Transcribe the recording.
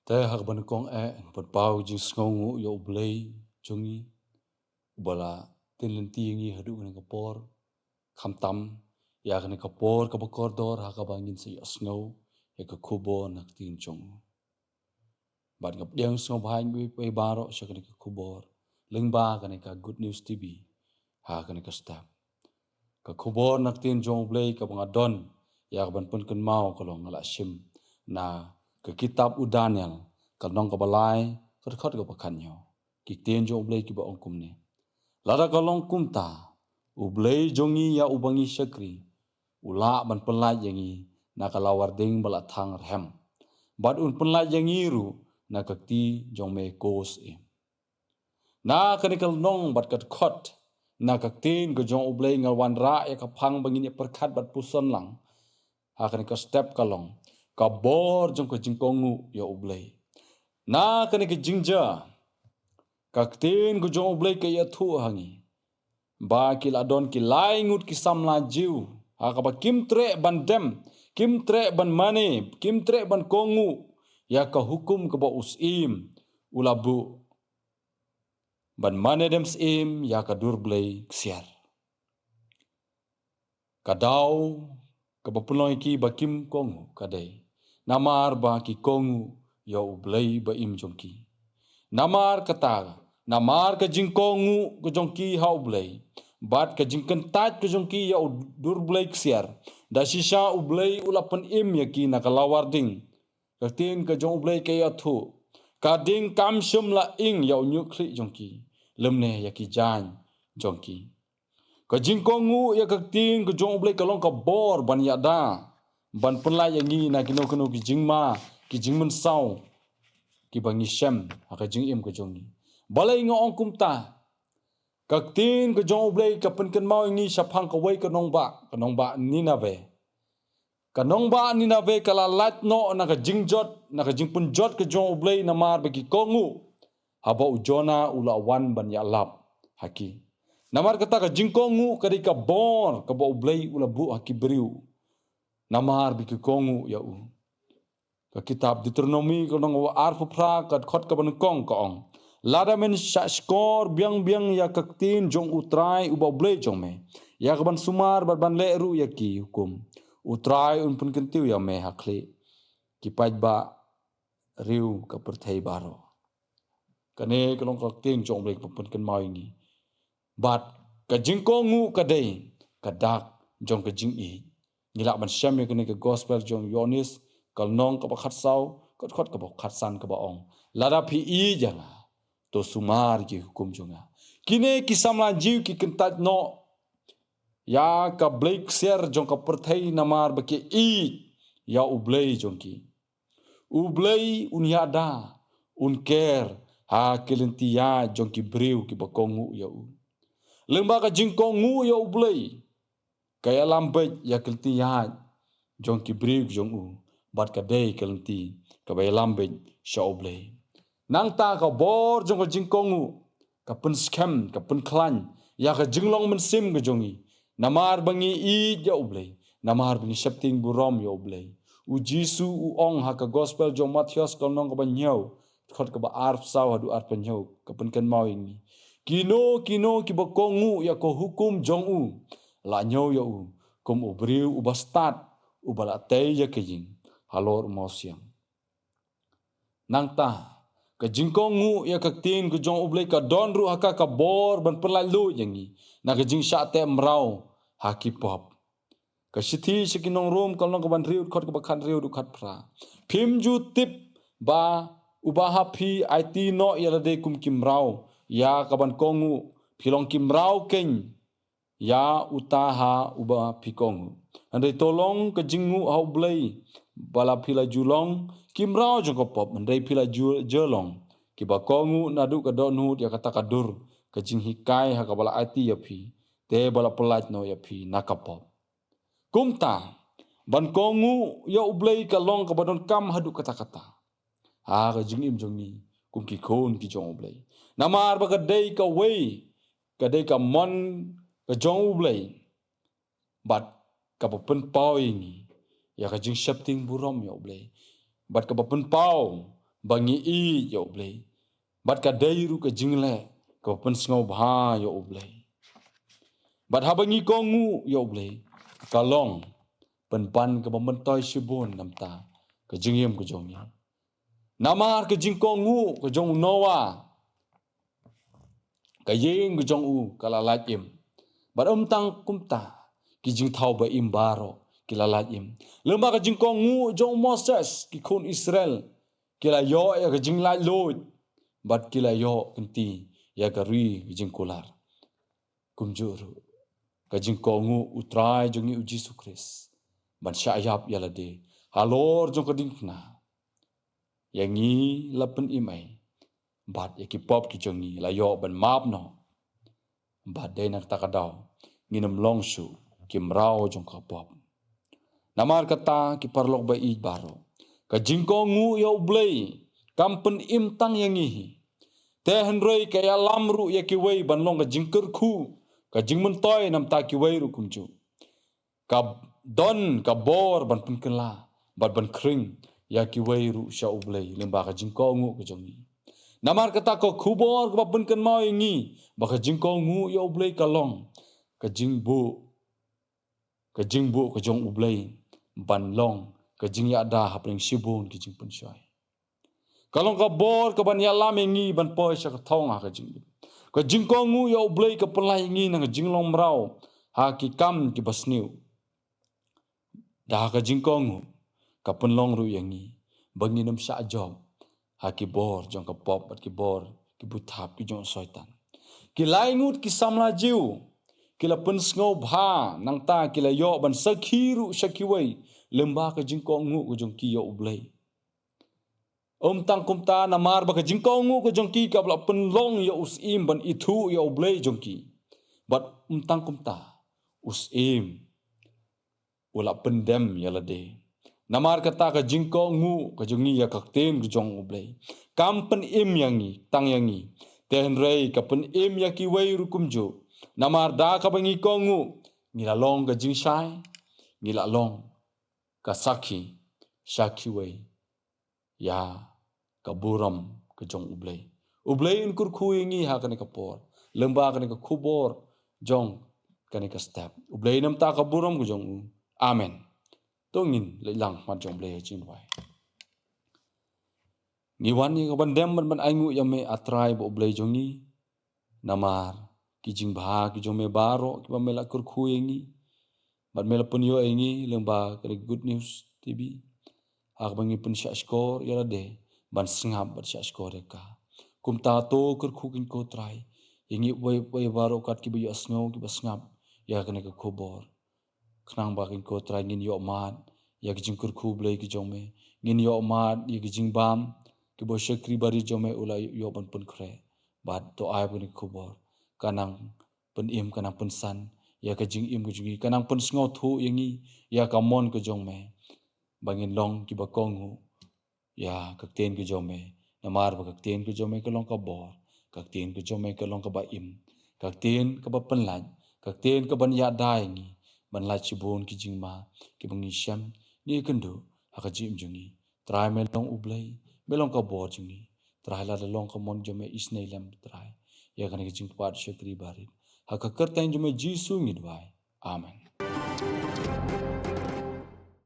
Te hak ban kong bat pau jing sngongu yo ublei jungi ubala tinlen tingi hadu ne kapor khamtam ya ne kapor ka bakor dor hak bangin se sngo ya ka kubo nak tin chong bat ngap diang sngo bhain wi pe baro sa ka kubor lengba ka ne ka good news tv ha ka ne ka stap ka kubor nak tin jong ublei ka banga don ya ban pun kan mau ka long ala sim na ka kitab u Daniel ka nong ka balai khot ka pakhan yo ki ten jo ublei ki ba ong kum ne lara ka long kum ta ublei jongi ya ubangi sakri ula ban pelai yangi na ka lawar ding bala thang rhem bat un pelai yangi ru na ka ti jong me kos na ka ni kal nong bat kat khot na ka tin ka jong ublei ngal wan ra ya ka phang bangin ya perkhat bat puson lang ha ka ni ka step ka long ka bor jong ka jingkongu ya ublei na ka ni ka jingja ka tin ka jong ublei ka ya thu hangi ba ki la don ki lai ngut ki samla jiu ha ka ba kim tre ban dem kim tre ban mane kim tre ban kongu ya ka hukum ka ba usim ulabu ban mane dem sim ya ka dur blei ksiar kadau ka ba puloi ki ba kim kongu kadai namar ba ki kongu ya ublei ba im jongki namar kata namar ka jing kongu ka jongki ha ublei bat ka jing kentat ka jongki ya dur blei ksiar da sisa ublei ulapan im ya ki na ka lawar ding ka tin ka jong ublei ka ya thu ka ding kam shum la ing ya nyu khri jongki lemne ya ki jan jongki ka jingkongu ya ka tin ka jong ublei ka long ka bor ban ya da ban penla ya ngi na kino kino ki jingma ki jingmen sau ki bangi shem ka jing im ka jongi balai ngo ong kum ta ka tin ka jong ublei ka pen kan mau ngi saphang ka wei ka nong ba Ninabe ka la lat no na ka jingjot na ka jingpun jot ka jong ublei na mar bagi kongu haba ujona ula wan ban ya lap haki namar kata ka jingkongu kadi ka bor ka ba ublei ula bu haki beriu namar bagi kongu ya u ka kitab Deuteronomy ka nong arfu pra ka khot ka ban kong ka ong lada men skor biang biang ya ka tin jong utrai uba ublei jong me ya ka ban sumar ban le ru ya ki hukum utrai un pun kentiu ya me hakli ki paj ba riu ka perthai baro kane kalong ka ting jong blek pun kan mau ngi bat ka jingkongu ka dei ka dak jong ka jing i ngila ban syam ya kane ka gospel jong yonis kal nong ka ba khat sau kot khot ka ba khat san ka ba ong lada phi i janga to sumar ki hukum jonga kine ki samla jiu ki kentat no ya ka blake ser jong ka perthai namar ba ki i ya ublei jong ki ublei unyada unker ha kelentia jong ki briu ki bakongu ya u lemba ka jingkongu ya ublei kaya lambet ya kelentia jong ki briu jong u bat ka dei kelenti ka bay lambet sha ublei nang ta ka bor jong ka jingkongu ka pen scam ka pen klan ya ka jinglong men sim ka jongi namar bangi i ya ublei namar bangi shapting burom ya ublei u jisu u ong ha ka gospel jong Matthias ka nong ka banyau khot ka ba arf saw hadu arf penyau ka pen kan mau ini kino ki ba kongu ya ko hukum jong u la nyau ya u kom u briu u bastat u bala tei ya ke jing halor mosiang nang ta ka jingkongu ya ka tin ku jong ublei ka don ru haka ka bor ban perlai lu yangi na ka jing sha te mrau haki pop ka sithi sikinong rom kalong ka ban riu khot ka ba khan riu du khat phra phim ju tip ba ubaha phi it no ya de kum kimrau ya ka ban kongu philong kimrau ken ya utaha uba phi kongu ande tolong ka jingu ha ublei bala phila julong kimrau jong ko pop ande phila jelong ki ba kongu nadu ka do nu ya kata kadur ka jing hikai ha ka bala it ya phi te bala pelat no ya phi nakapop kumta ban kongu ya ublei ka long ka badon kam hadu kata-kata ha ka jing im jongi kum ki khon ki jong ublei namar ba ka dei ka wei ka dei ka mon ka jong ublei bat ka ba pen pau ini ya ka jing shapting burom ya ublei bat ka ba pen pau bangi i ya ublay bat ka dairu ka jingle ka pen sngau bha ya ublay bat habangi ko ngu ya ublay kalong pen ban ka bamentoi shibun namta ka jingyem ka jongya namar ka jingko ngu ka jong noa ka yeng ka jong u kala lajim bat tang kumta ki jing thau ba im baro kila lajim lemba ka jingko ngu jong Moses ki khun Israel kila yo ya ka jing laj loit bat kila yo kenti ya ka ri jing kular kumjuru ka jingko ngu utrai jongi u Jesu Christ ban syayap yala de halor jong ka dingna yangi lapen imai bat yaki pop ki jongi la yo ban map no bat de nak takadaw nginam longshu kim rao jong ka pop namar kata ki parlok ba i baro ka jingko ngu ya ublay kampen im tang yangi te henrei ka ya lamru yaki wei ban long ka jingker khu ka jingmun toy nam ta ki wei ru kumju ka don ka bor ban pun kela bat ban kring ya ki wei ru sha ublay lemba ka jingko ngu ka jongi namar kata ko khubor ka pun kan mau yangi ba ka jingko ngu ya ublay ka long ka jingbu ka jong ublay ban long ka jing ya da hapring shibun ki jing pun shoy kalong ka bor ka ban ya lam yangi ban poi sha ka thong ha ka jing ka jingko ngu ya ublay ka pelai yangi na ka jinglong mrau ha ki kam ki basniu da ka jingko ngu ka penlong ru yangi banginam sha job ha ki bor jong ka pop bat ki bor ki buthap ki jong soitan ki laingut ki samla jiu kila pen sngo bha nang ta kila yo ban sakhiru shakiwai lemba ka jingko ngu ko jong ki yo ublay tang kumta namar ba ka jingko ngu ko jong ki ka bla pen long ya usim ban ithu ya ublay jong ki bat tang kumta usim ula pendem ya lade namar kata ka jingko ngu ka jongi ya kakten ku jong ublay kam pen im yangi tang yangi ten rei ka pen im ya ki wei rukumjo namar da ka bangi ko ngu ngila long ka jing shai ngila long ka sakhi shaki wei ya ka buram ka jong ublay un kur khu yangi ha ka ne ka por lemba ka ne ka khubor jong ka ne ka step ublay nam ta ka buram ku jong amen tongin leilang man jong blay chin wai ni wan ni ka bandem ban aingu ya me atrai bo blay jongi namar ki jing bha ki jong me baro ki ba mela kur khu yangi bat mela pun yo yangi lemba ka good news tv ak bangi pun sha skor ya de ban singap bat sha skor ka kum ta to kur khu kin ko trai yangi wei baro kat ki bi asngo ki ba singap ya ka ne ka khobor khnang ba kin ko trai ngin yo mat ya ki jing kur khu blay ki jong me ngin yo mat ya ki jing bam ki bo shakri bari jong me ula yo ban pun khre bat to ai bu ni khobor kanang pen im kanang pen san ya ka jing im ku jungi kanang pen sngo thu yangi ya ka mon ku jong me bangin long ki ba kongu ya kakten ku jong me namar ba kakten ku jong me ka long ka bor kakten ku jong me ka long ka ba im kakten ka ba pen lan kakten ka ban ya dai ngi ban la chibon ki jing ma ki bangi sham ni kendu ha ka jim jungi trai me long ublay me long ka bor jungi trai la long ka mon jong me isnei lam trai ya ka ne jing pat shakri barit ha ka kertain jong me jisu ngi dwai amen